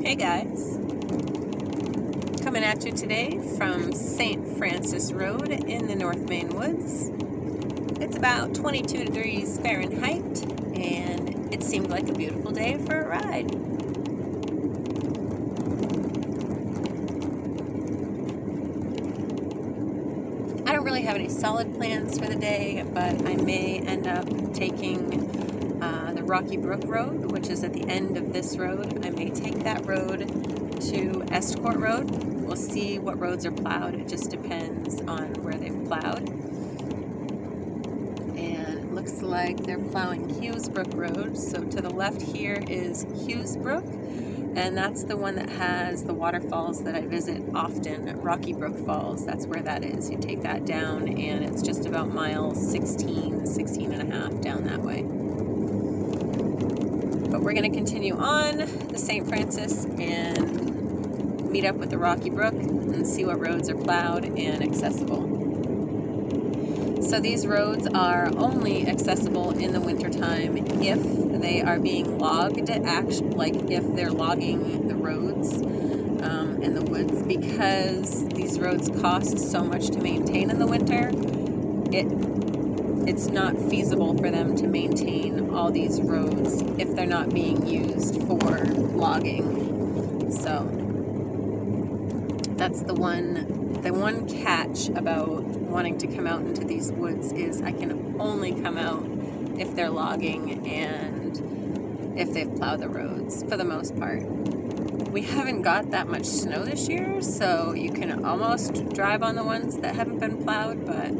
Hey guys, coming at you today from St. Francis Road in the North Maine woods. It's about 22 degrees Fahrenheit and it seemed like a beautiful day for a ride. I don't really have any solid plans for the day, but I may end up taking the Rocky Brook Road, which is at the end of this road. I may take that road to Estcourt Road. We'll see what roads are plowed. It just depends on where they've plowed. And it looks like they're plowing Hughes Brook Road. So to the left here is Hughes Brook, and that's the one that has the waterfalls that I visit often, Rocky Brook Falls. That's where that is. You take that down and it's just about mile 16 and a half down that way. But we're going to continue on the St. Francis and meet up with the Rocky Brook and see what roads are plowed and accessible. So these roads are only accessible in the wintertime if they are being logged, like if they're logging the roads in the woods, because these roads cost so much to maintain in the winter. It's not feasible for them to maintain all these roads if they're not being used for logging. So that's the one catch about wanting to come out into these woods is I can only come out if they're logging and if they've plowed the roads, for the most part. We haven't got that much snow this year, so you can almost drive on the ones that haven't been plowed, but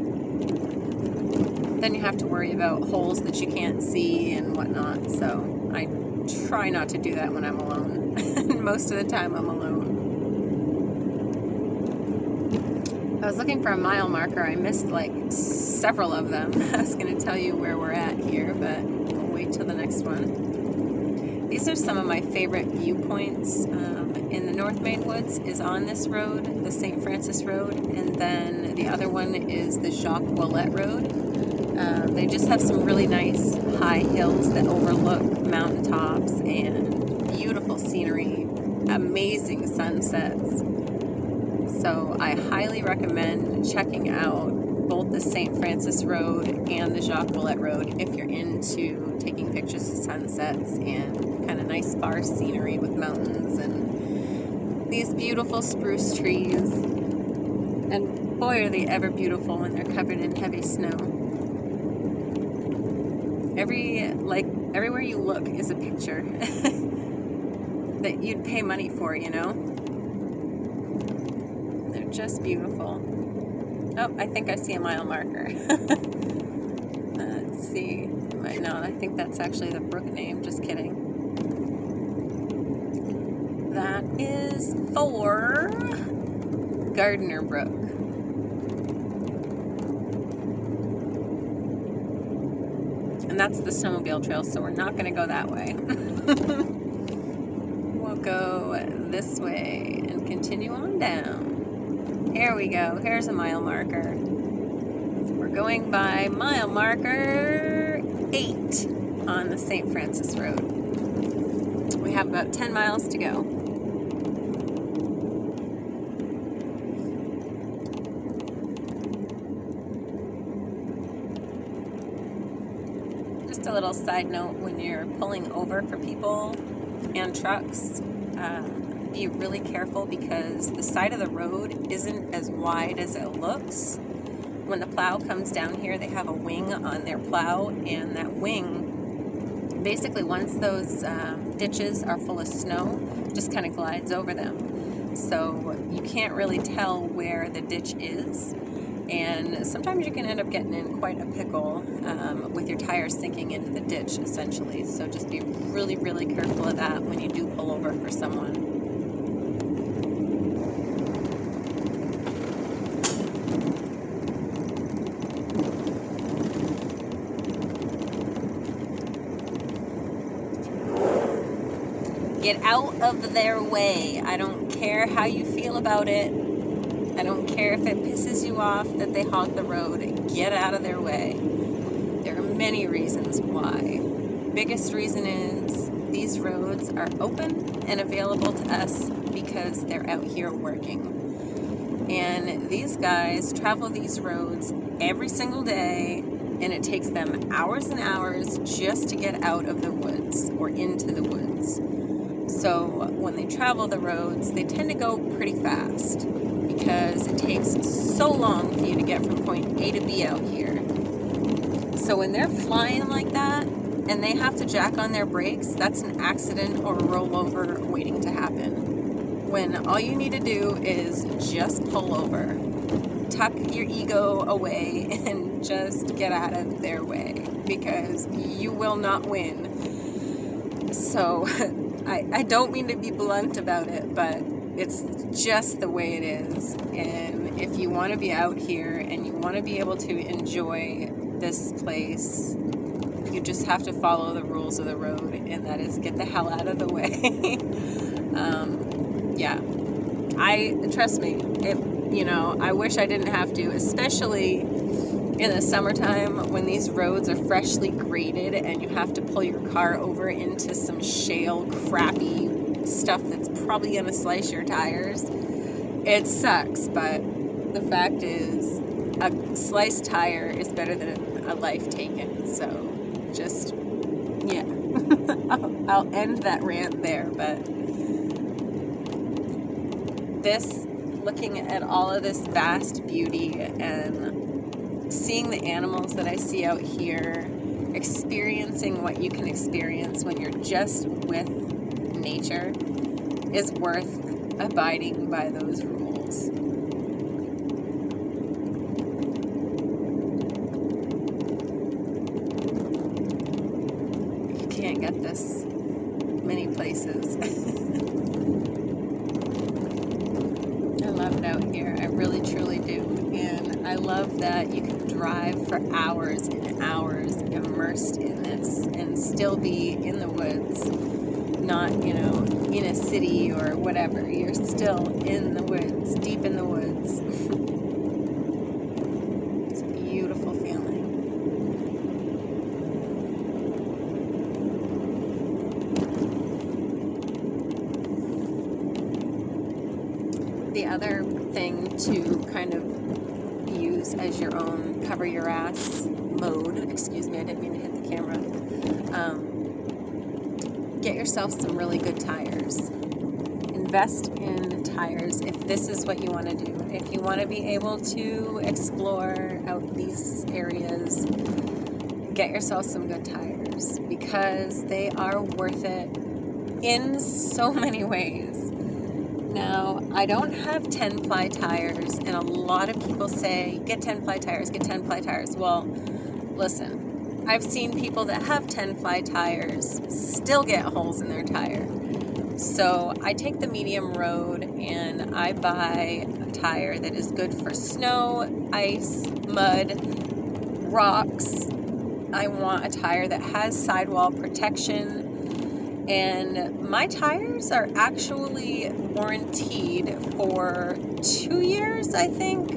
then you have to worry about holes that you can't see and whatnot. So I try not to do that when I'm alone. Most of the time I'm alone. I was looking for a mile marker. I missed like several of them. I was going to tell you where we're at here, but we'll wait till the next one. These are some of my favorite viewpoints in the North Maine woods is on this road, the St. Francis Road, and then the other one is the Blanchette Rd. They just have some really nice high hills that overlook mountaintops and beautiful scenery, amazing sunsets. So I highly recommend checking out both the St. Francis Road and the Blanchette Road if you're into taking pictures of sunsets and kind of nice sparse scenery with mountains and these beautiful spruce trees. And boy, are they ever beautiful when they're covered in heavy snow. Everywhere you look is a picture that you'd pay money for, you know? They're just beautiful. Oh, I think I see a mile marker. Let's see. No, I think that's actually the brook name. Just kidding. That is for Gardner Brook. And that's the snowmobile trail, so we're not going to go that way. We'll go this way and continue on down. Here we go. Here's a mile marker. We're going by mile marker 8 on the St. Francis Road. We have about 10 miles to go. Just a little side note, when you're pulling over for people and trucks, be really careful because the side of the road isn't as wide as it looks. When the plow comes down here, they have a wing on their plow, and that wing, basically once those ditches are full of snow, just kind of glides over them. So you can't really tell where the ditch is, and sometimes you can end up getting in quite a pickle with your tires sinking into the ditch, essentially. So just be really, really careful of that when you do pull over for someone. Get out of their way. I don't care how you feel about it. I don't care if it pisses you off that they hog the road. Get out of their way. There are many reasons why. Biggest reason is these roads are open and available to us because they're out here working. And these guys travel these roads every single day, and it takes them hours and hours just to get out of the woods or into the woods. So when they travel the roads, they tend to go pretty fast because it takes so long for you to get from point A to B out here. So when they're flying like that and they have to jack on their brakes, that's an accident or a rollover waiting to happen. When all you need to do is just pull over, tuck your ego away, and just get out of their way, because you will not win. So I don't mean to be blunt about it, but it's just the way it is. And if you want to be out here and you want to be able to enjoy this place, you just have to follow the rules of the road, and that is get the hell out of the way. Yeah, trust me, I wish I didn't have to, especially in the summertime when these roads are freshly graded and you have to pull your car over into some shale, crappy stuff that's probably going to slice your tires. It sucks, but the fact is a sliced tire is better than a life taken. So just, yeah, I'll end that rant there, but looking at all of this vast beauty and seeing the animals that I see out here, experiencing what you can experience when you're just with nature, is worth abiding by those rules. You can't get this many places. I love it out here. I really, truly do. And I love that you can drive for hours and hours immersed in this and still be in the woods, not, in a city or whatever. You're still in the woods, deep in the woods. It's a beautiful feeling. The other thing to kind of use as your own cover your ass mode, excuse me, I didn't mean to hit the camera, get yourself some really good tires. Invest in tires if this is what you want to do. If you want to be able to explore out these areas, get yourself some good tires, because they are worth it in so many ways. Now, I don't have 10-ply tires, and a lot of people say, get 10-ply tires, get 10-ply tires. Well, listen, I've seen people that have 10-ply tires still get holes in their tire. So I take the medium road, and I buy a tire that is good for snow, ice, mud, rocks. I want a tire that has sidewall protection. And my tires are actually warranted for 2 years, I think,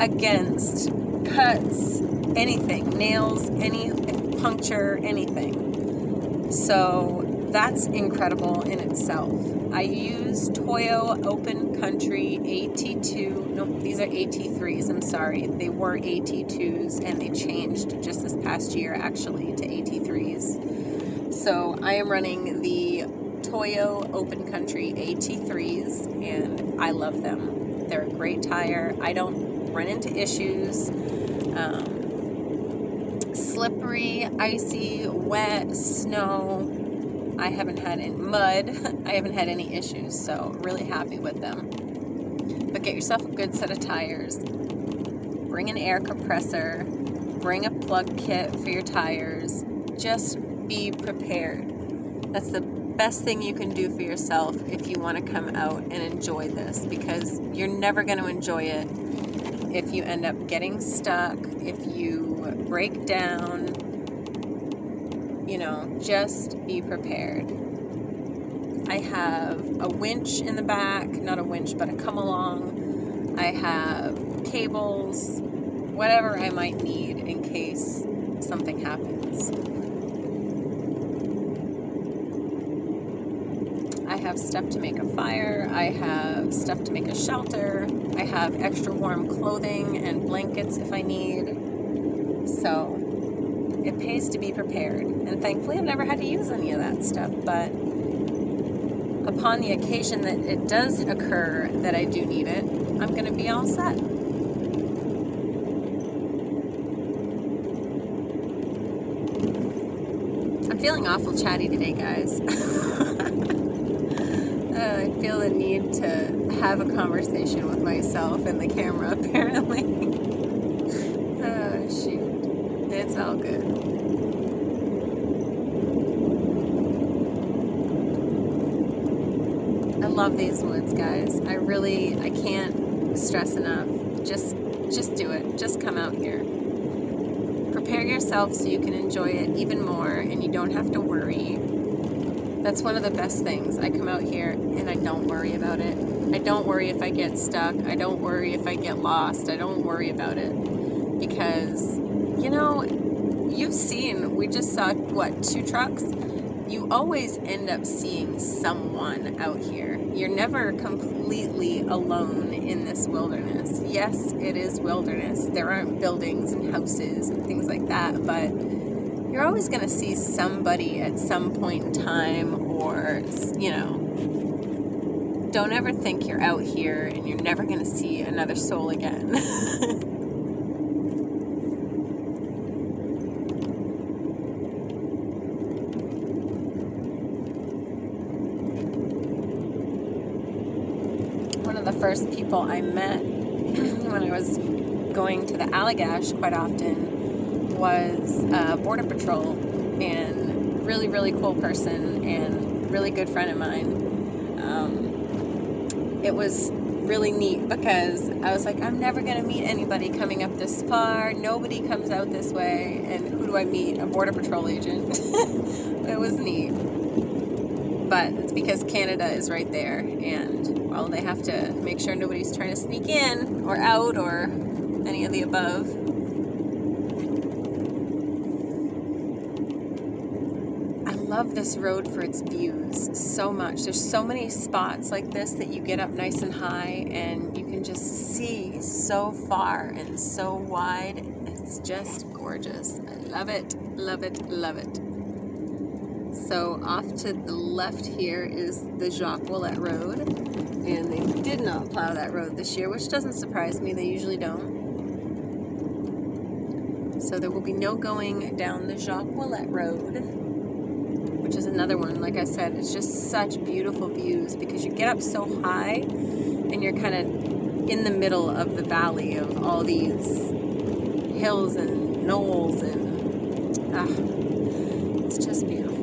against cuts, anything, nails, any puncture, anything. So that's incredible in itself. I use Toyo Open Country AT2. No, these are AT3s, I'm sorry. They were AT2s, and they changed just this past year, actually, to AT3s. So I am running the Toyo Open Country AT3s, and I love them. They're a great tire. I don't run into issues. Slippery, icy, wet, snow. I haven't had any mud. I haven't had any issues, so really happy with them. But get yourself a good set of tires. Bring an air compressor. Bring a plug kit for your tires. Just be prepared. That's the best thing you can do for yourself if you want to come out and enjoy this, because you're never going to enjoy it if you end up getting stuck, if you break down. Just be prepared. I have a winch in the back, not a winch, but a come along. I have cables, whatever I might need in case something happens. have stuff to make a fire. I have stuff to make a shelter. I have extra warm clothing and blankets if I need. So it pays to be prepared. And thankfully I've never had to use any of that stuff, but upon the occasion that it does occur that I do need it, I'm going to be all set. I'm feeling awful chatty today, guys. I feel the need to have a conversation with myself and the camera, apparently. Oh, shoot. It's all good. I love these woods, guys. I can't stress enough. Just do it. Just come out here. Prepare yourself so you can enjoy it even more and you don't have to worry. That's one of the best things. I come out here and I don't worry about it. I don't worry if I get stuck. I don't worry if I get lost. I don't worry about it. Because, you know, you've seen, we just saw, what, 2 trucks? You always end up seeing someone out here. You're never completely alone in this wilderness. Yes, it is wilderness. There aren't buildings and houses and things like that, but you're always going to see somebody at some point in time, or, you know, don't ever think you're out here and you're never going to see another soul again. One of the first people I met when I was going to the Allagash quite often was Border Patrol, and really, really cool person and really good friend of mine. It was really neat because I was like, I'm never going to meet anybody coming up this far. Nobody comes out this way. And who do I meet? A Border Patrol agent. It was neat. But it's because Canada is right there, and, well, they have to make sure nobody's trying to sneak in or out or any of the above. I love this road for its views so much. There's so many spots like this that you get up nice and high and you can just see so far and so wide. It's just gorgeous. I love it, love it, love it. So off to the left here is the Blanchette Road, and they did not plow that road this year, which doesn't surprise me. They usually don't. So there will be no going down the Blanchette Road, which is another one. Like I said, it's just such beautiful views because you get up so high and you're kind of in the middle of the valley of all these hills and knolls, and it's just beautiful.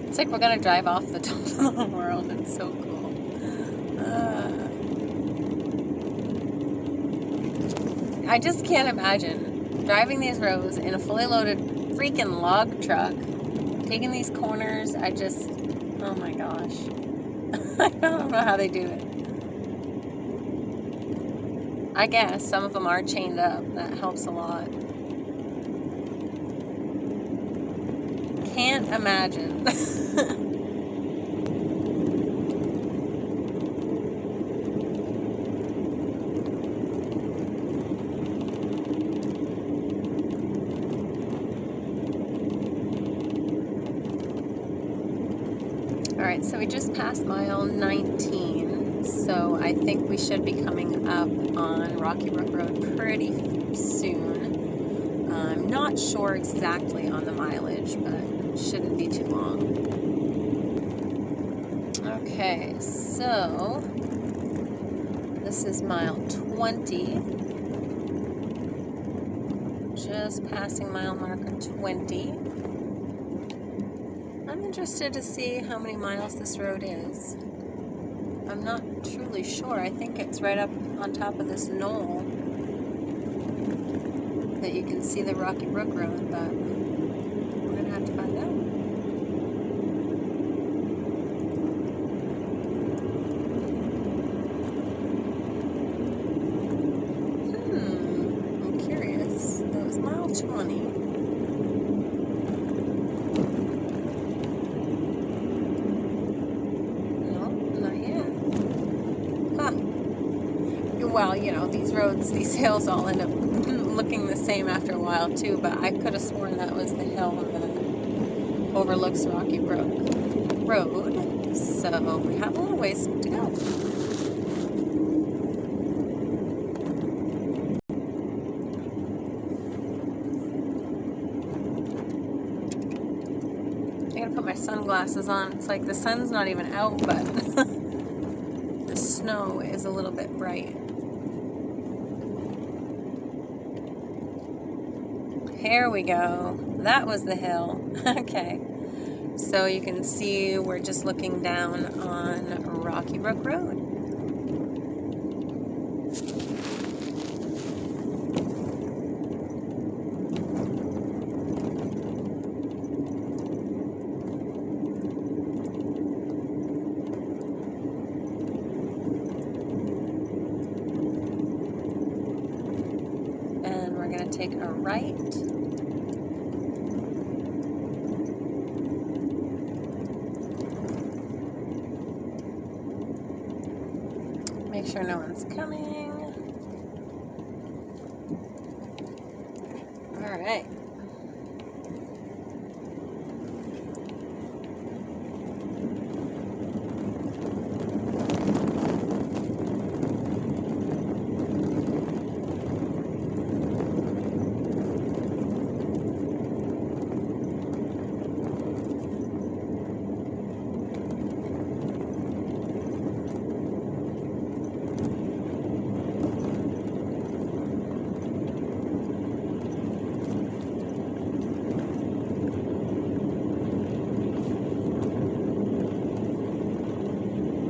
It's like we're gonna drive off the top of the world. It's so cool. I just can't imagine driving these roads in a fully loaded freaking log truck, taking these corners. Oh my gosh. I don't know how they do it. I guess some of them are chained up. That helps a lot. Can't imagine. Alright, so we just passed mile 19, so I think we should be coming up on Rocky Brook Road pretty soon. I'm not sure exactly on the mileage, but it shouldn't be too long. Okay. Okay, so this is mile 20. Just passing mile marker 20. I'm interested to see how many miles this road is. I'm not truly sure. I think it's right up on top of this knoll that you can see the Rocky Brook Road, but we're going to have to find out. I'm curious. That was mile 20. Well, you know, these roads, these hills all end up looking the same after a while too, but I could have sworn that was the hill that overlooks Rocky Brook Road, so we have a little ways to go. I gotta put my sunglasses on. It's like the sun's not even out, but the snow is a little bit bright. Here we go. That was the hill. Okay. So you can see we're just looking down on Rocky Brook Road. And we're going to take a right. Make sure no one's coming. All right.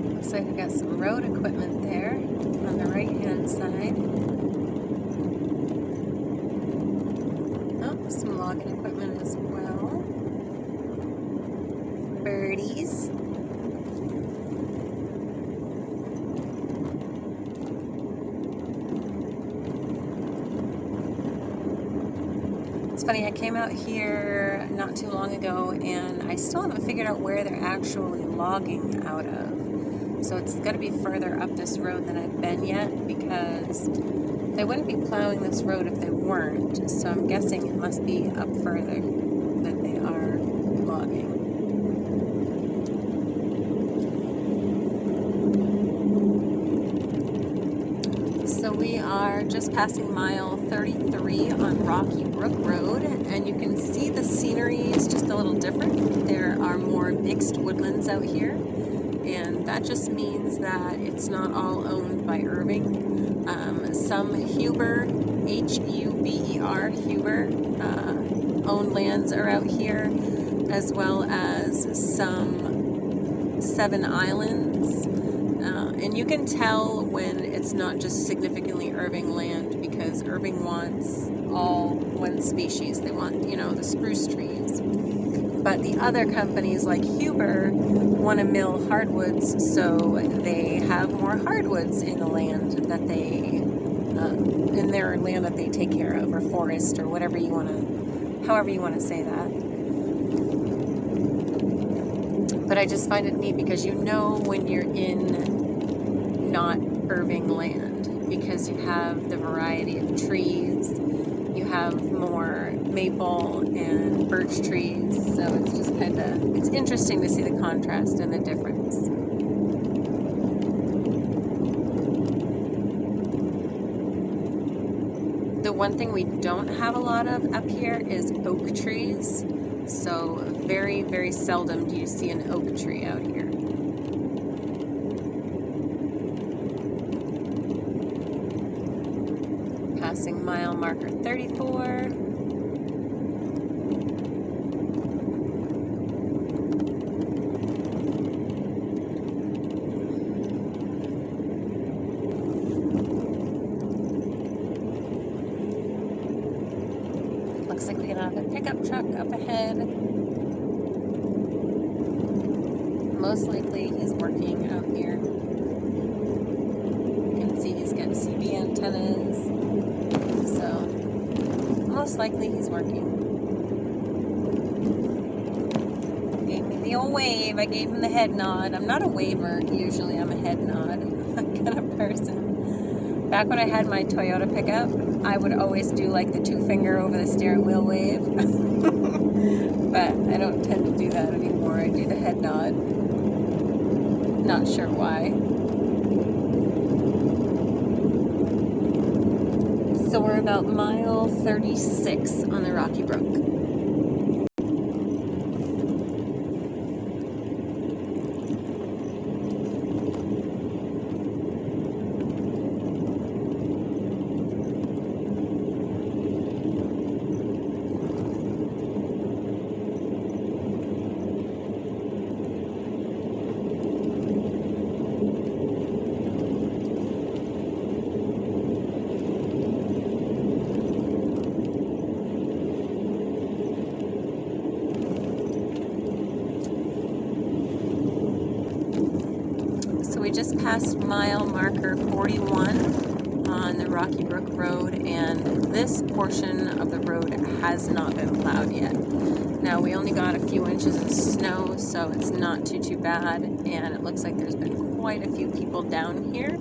Looks like we got some road equipment there on the right-hand side. Oh, some logging equipment as well. Birdies. It's funny, I came out here not too long ago and I still haven't figured out where they're actually logging out of. So it's got to be further up this road than I've been yet, because they wouldn't be plowing this road if they weren't. So I'm guessing it must be up further that they are logging. So we are just passing mile 33 on Rocky Brook Road, and you can see the scenery is just a little different. There are more mixed woodlands out here. And that just means that it's not all owned by Irving. Some Huber, H-U-B-E-R, Huber, owned lands are out here, as well as some Seven Islands. And you can tell when it's not just significantly Irving land, because Irving wants all one species. They want, you know, the spruce trees. But the other companies like Huber want to mill hardwoods, so they have more hardwoods in the land that they, in their land that they take care of, or forest, or whatever you want to, however you want to say that. But I just find it neat because you know when you're in not Irving land, because you have the variety of trees, you have more maple and birch trees, so it's just kind of, it's interesting to see the contrast and the difference. The one thing we don't have a lot of up here is oak trees, so very, very seldom do you see an oak tree out here. passing mile marker 34. Looks like we got another pickup truck up ahead. Most likely he's working out here. You can see he's got CB antennas. So, most likely he's working. Gave me the old wave. I gave him the head nod. I'm not a waver. Usually I'm a head nod kind of person. Back when I had my Toyota pickup, I would always do like the 2-finger over the steering wheel wave. But I don't tend to do that anymore. I do the head nod. Not sure why. So we're about mile 36 on the Rocky Brook. We just passed mile marker 41 on the Rocky Brook Road, and this portion of the road has not been plowed yet. Now, we only got a few inches of snow, so it's not too bad, and it looks like there's been quite a few people down here.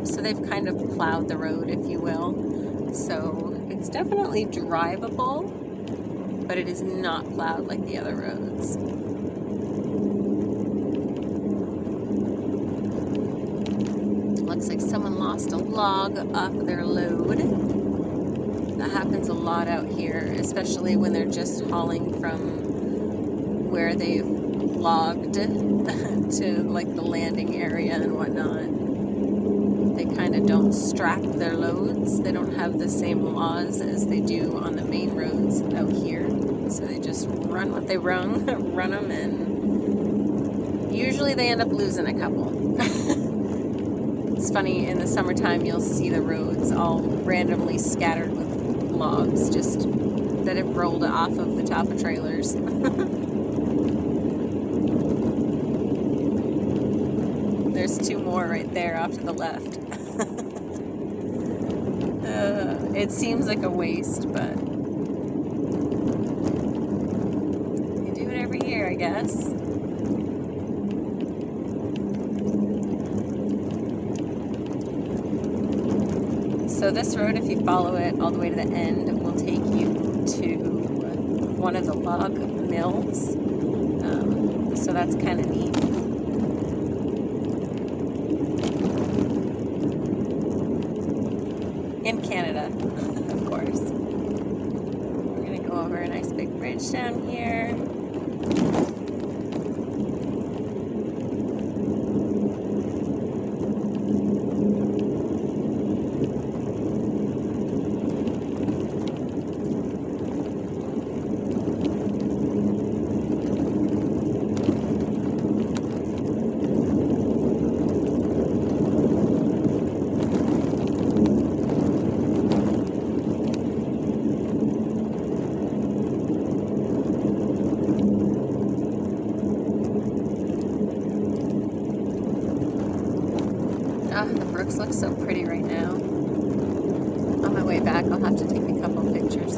So they've kind of plowed the road, if you will. So it's definitely drivable, but it is not plowed like the other roads. Looks like someone lost a log off of their load. That happens a lot out here, especially when they're just hauling from where they've logged to like the landing area and whatnot. They kind of don't strap their loads. They don't have the same laws as they do on the main roads out here. So they just run what they run them, and usually they end up losing a couple. It's funny, in the summertime you'll see the roads all randomly scattered with logs just that have rolled off of the top of trailers. There's 2 more right there off to the left. It seems like a waste, but you do it every year, I guess. So this road, if you follow it all the way to the end, will take you to one of the log mills. So that's kind of neat. In Canada, of course. We're going to go over a nice big bridge down here. The brooks look so pretty right now. On my way back, I'll have to take a couple pictures.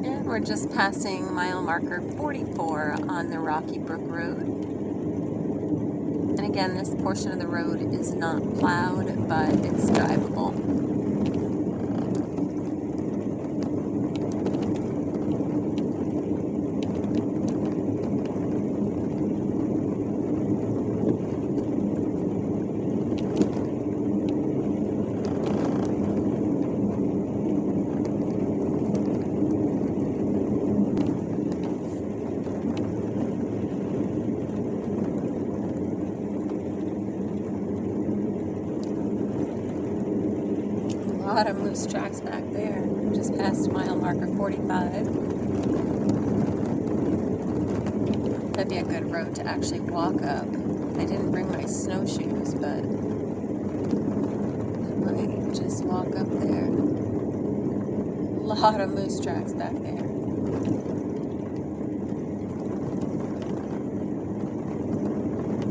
And we're just passing mile marker 44 on the Rocky Brook Road. And again, this portion of the road is not plowed, but it's drivable. lot of moose tracks back there. Just past mile marker 45. That'd be a good road to actually walk up. I didn't bring my snowshoes, but I might just walk up there. A lot of moose tracks back there.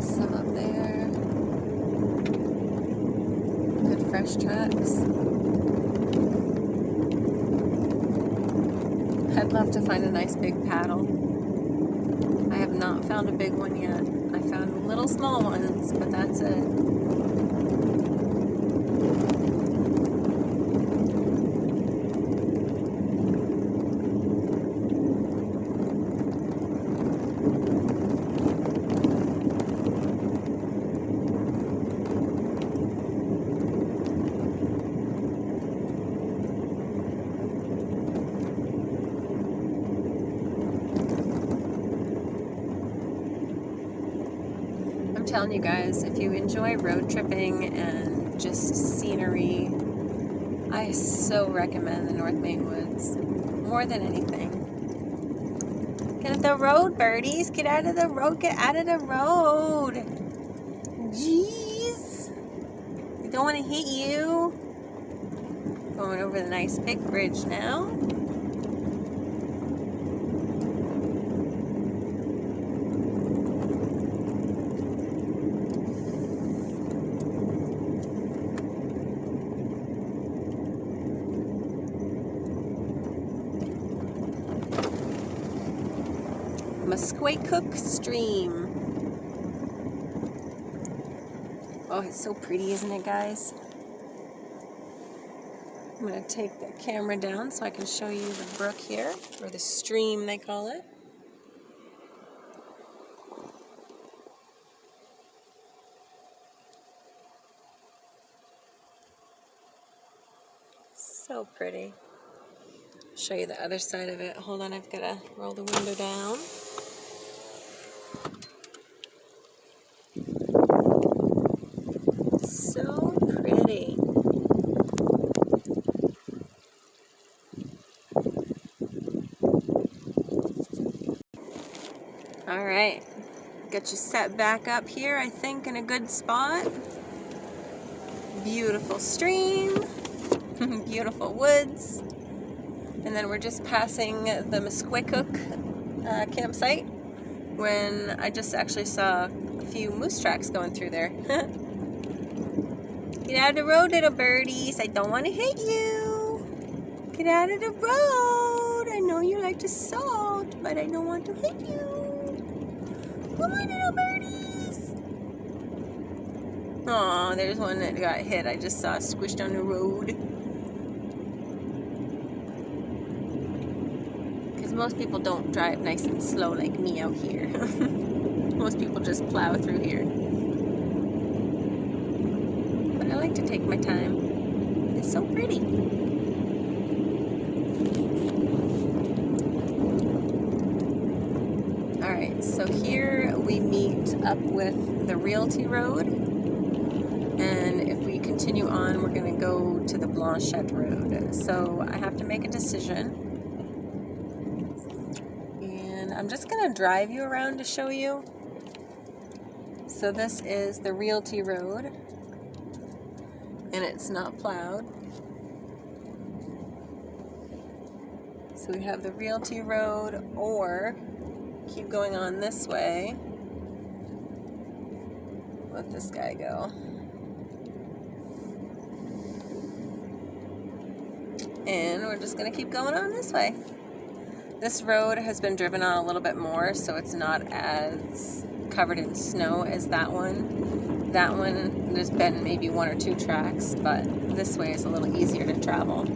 Some up there. Good fresh tracks. I'd love to find a nice big paddle. I have not found a big one yet. I found little small ones, but that's it. I'm telling you guys, if you enjoy road tripping and just scenery, I so recommend the North Maine woods more than anything. Get out of the road, birdies. Get out of the road. Get out of the road. Jeez. I don't want to hit you. Going over the nice big bridge now. Musquecook Stream. Oh, it's so pretty, isn't it, guys? I'm going to take the camera down so I can show you the brook here, or the stream they call it. So pretty. I'll show you the other side of it. Hold on, I've got to roll the window down. So pretty. All right, got you set back up here, I think, in a good spot. Beautiful stream, beautiful woods, and then we're just passing the Musquecook campsite when I just actually saw a few moose tracks going through there. Get out of the road, little birdies. I don't want to hit you. Get out of the road. I know you like to salt, but I don't want to hit you. Come on, little birdies. Aw, there's one that got hit. I just saw squished on the road. Because most people don't drive nice and slow like me out here. Most people just plow through here. But I like to take my time. It's so pretty. Alright, so here we meet up with the Realty Road, and if we continue on, we're going to go to the Blanchette Road. So I have to make a decision, and I'm just going to drive you around to show you. So this is the Realty Road, and it's not plowed. So we have the Realty Road, or keep going on this way. Let this guy go. And we're just going to keep going on this way. This road has been driven on a little bit more, so it's not as covered in snow as that one. That one, there's been maybe one or two tracks, but this way is a little easier to travel.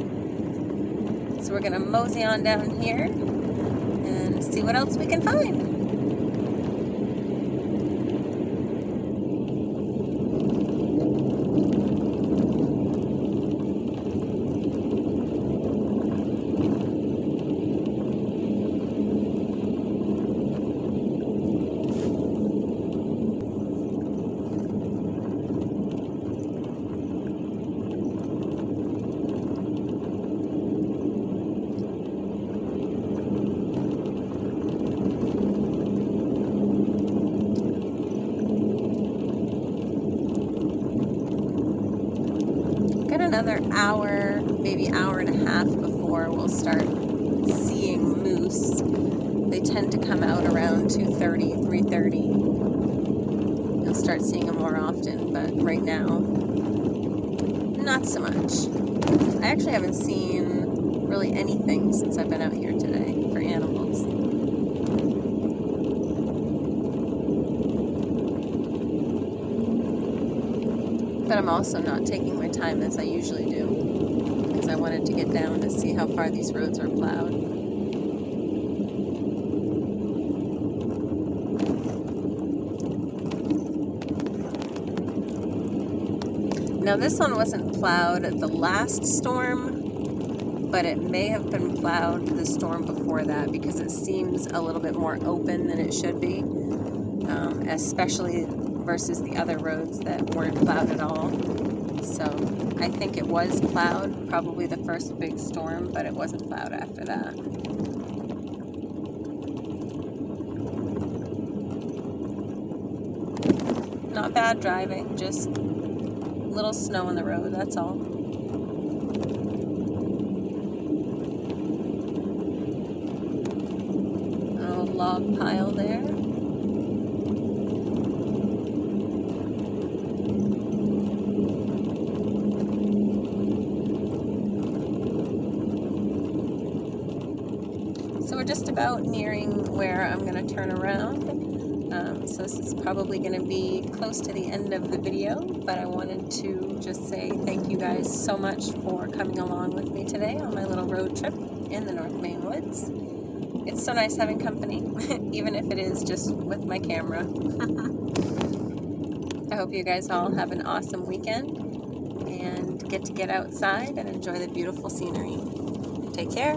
So we're going to mosey on down here and see what else we can find. got another hour, maybe hour and a half before we'll start seeing moose. They tend to come out around 2:30, 3:30. You'll start seeing them more often, but right now, not so much. I actually haven't seen really anything since I've been out here today for animals. But I'm also not taking my time as I usually do, because I wanted to get down to see how far these roads are plowed. Now this one wasn't plowed at the last storm, but it may have been plowed the storm before that because it seems a little bit more open than it should be, especially versus the other roads that weren't plowed at all. So I think it was plowed, probably the first big storm, but it wasn't plowed after that. Not bad driving, just little snow on the road, that's all. A log pile there. So we're just about nearing where I'm going to turn around. So this is probably going to be close to the end of the video, but I wanted to just say thank you guys so much for coming along with me today on my little road trip in the North Maine woods. It's so nice having company, even if it is just with my camera. I hope you guys all have an awesome weekend and get outside and enjoy the beautiful scenery. Take care.